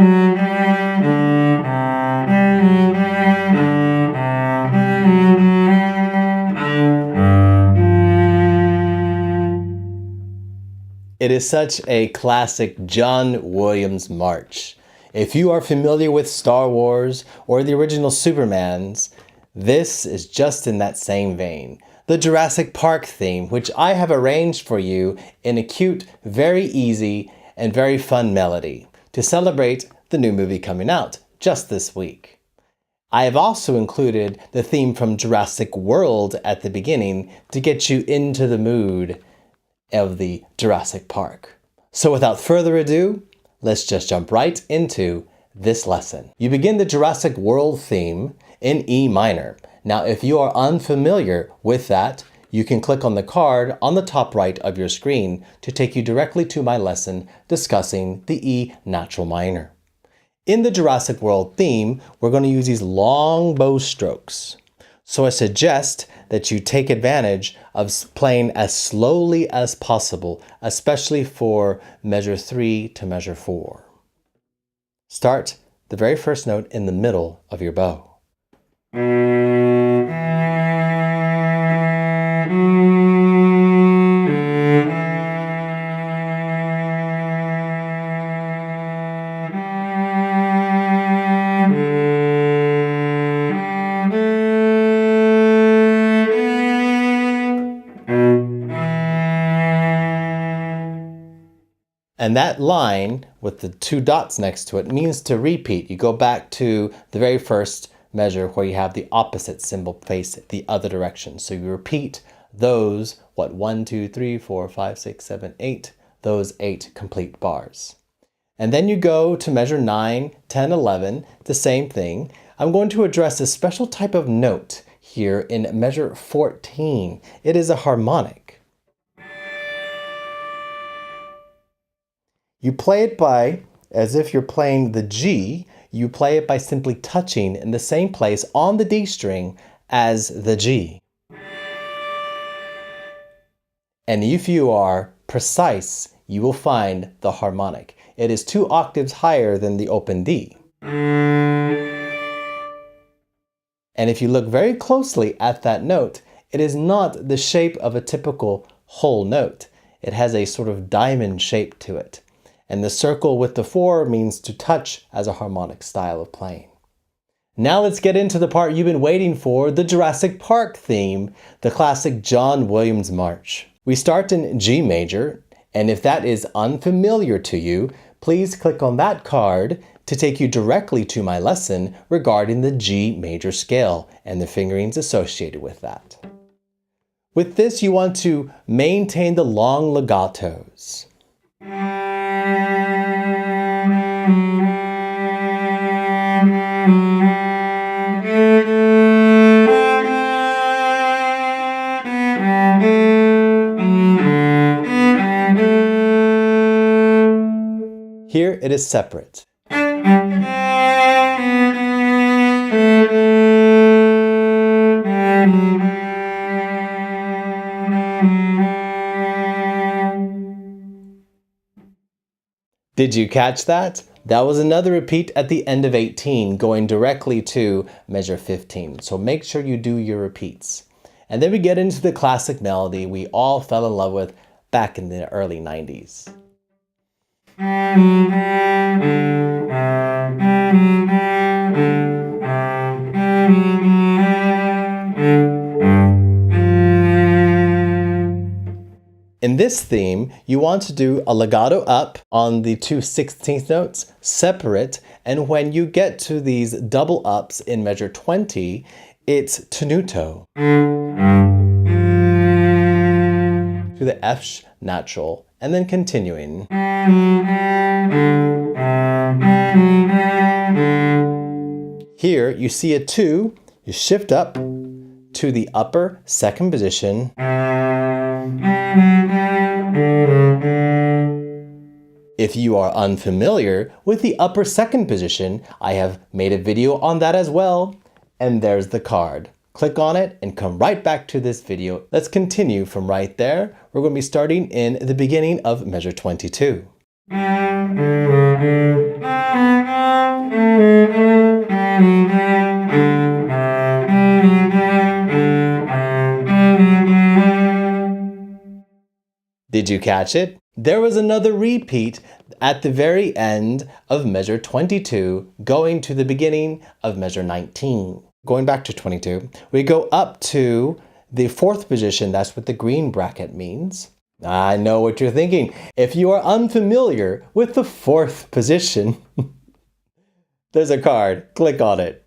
It is such a classic John Williams march. If you are familiar with Star Wars or the original Supermans, this is just in that same vein. The Jurassic Park theme, which I have arranged for you in a cute, very easy, and very fun melody to celebrate the new movie coming out just this week. I have also included the theme from Jurassic World at the beginning to get you into the mood of the Jurassic Park. So without further ado, let's just jump right into this lesson. You begin the Jurassic World theme in E minor. Now, if you are unfamiliar with that, you can click on the card on the top right of your screen to take you directly to my lesson discussing the E natural minor. In the Jurassic World theme, we're going to use these long bow strokes. So I suggest that you take advantage of playing as slowly as possible, especially for measure 3 to measure 4. Start the very first note in the middle of your bow. And that line with the 2 dots next to it means to repeat. You go back to the very first measure where you have the opposite symbol face the other direction. So you repeat those, 1, 2, 3, 4, 5, 6, 7, 8, those 8 complete bars. And then you go to measure 9, 10, 11, the same thing. I'm going to address a special type of note here in measure 14. It is a harmonic. You play it by, as if you're playing the G, you play it by simply touching in the same place on the D string as the G. And if you are precise, you will find the harmonic. It is 2 octaves higher than the open D. And if you look very closely at that note, it is not the shape of a typical whole note. It has a sort of diamond shape to it. And the circle with the 4 means to touch as a harmonic style of playing. Now let's get into the part you've been waiting for, the Jurassic Park theme, the classic John Williams march. We start in G major, and if that is unfamiliar to you, please click on that card to take you directly to my lesson regarding the G major scale and the fingerings associated with that. With this, you want to maintain the long legatos. Here it is separate. Did you catch that? That was another repeat at the end of 18, going directly to measure 15. So make sure you do your repeats. And then we get into the classic melody we all fell in love with back in the early 90s. In this theme, you want to do a legato up on the 2 16th notes, separate, and when you get to these double ups in measure 20, it's tenuto to the F natural, and then continuing. Here you see a 2, you shift up to the upper second position. If you are unfamiliar with the upper second position, I have made a video on that as well. And there's the card. Click on it and come right back to this video. Let's continue from right there. We're going to be starting in the beginning of measure 22. Did you catch it? There was another repeat at the very end of measure 22, going to the beginning of measure 19. Going back to 22, we go up to the fourth position. That's what the green bracket means. I know what you're thinking. If you are unfamiliar with the fourth position, there's a card. Click on it.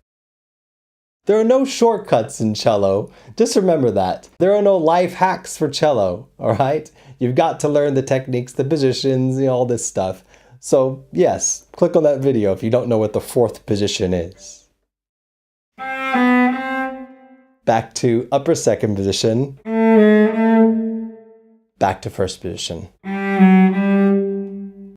There are no shortcuts in cello. Just remember that. There are no life hacks for cello, all right? You've got to learn the techniques, the positions, all this stuff. So yes, click on that video if you don't know what the fourth position is. Back to upper second position. Back to first position.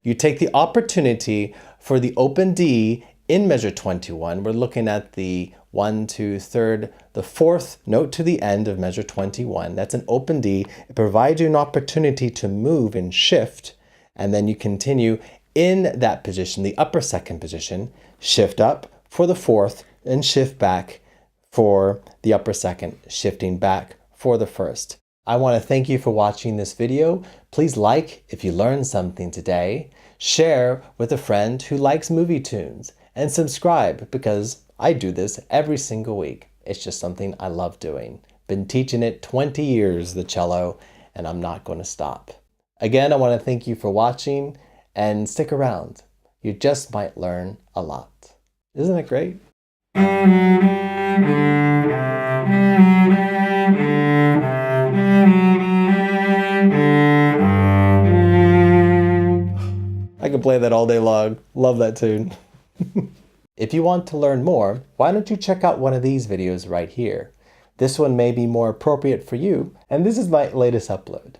You take the opportunity for the open D in measure 21. We're looking at the 1, 2, 3rd, the fourth note to the end of measure 21. That's an open D. It provides you an opportunity to move and shift, and then you continue in that position, the upper second position, shift up for the fourth, and shift back for the upper second, shifting back for the first. I want to thank you for watching this video. Please like if you learned something today, share with a friend who likes movie tunes, and subscribe because I do this every single week. It's just something I love doing. Been teaching it 20 years, the cello, and I'm not going to stop. Again, I want to thank you for watching and stick around. You just might learn a lot. Isn't it great? I could play that all day long. Love that tune. If you want to learn more, why don't you check out one of these videos right here? This one may be more appropriate for you, and this is my latest upload.